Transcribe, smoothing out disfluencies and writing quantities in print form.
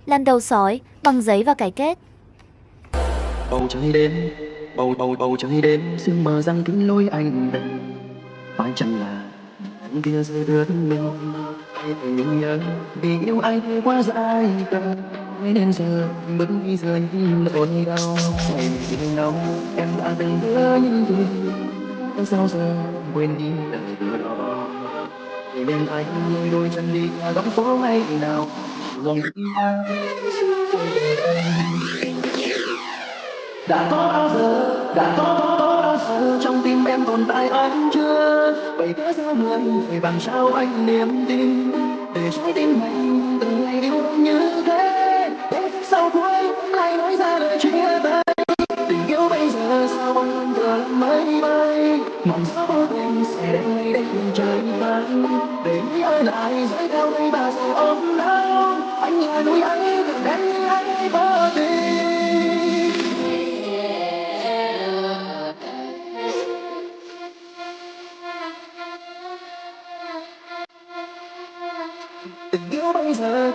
Lăn đầu sói bằng giấy và cái kết. Bầu trời đêm, bầu trời đêm, sương mờ răng kín lối anh về. Phải chăng là những tia rơi đưa đến mình, hay vì nhung nhớ, vì yêu anh thì quá dại khờ. Mới đến giờ bước đi rơi những nỗi đau. Ngày mình yêu nhau em đã từng hứa những gì, nhưng sao giờ quên đi lời hứa đó. Vì bên anh lùi đôi chân đi qua góc phố ngày nào lòng ta đã có bao giờ, đã có bao giờ trong tim em tồn tại anh chưa? Vậy cớ sao người bằng sao anh niềm tin để trái tim mình từng ngày yêu em như thế? Đến phút sau cuối lại nói ra lời chia tay. Tình yêu bây giờ sao bóng anh thừa làm mây bay, mong gió vô tình sẽ đến ngày đến trời vắng để nghĩ ơi lại dõi theo tay bà rồi ôm đau. Anh là núi ấy gần đây anh vô tình. Tình yêu bây giờ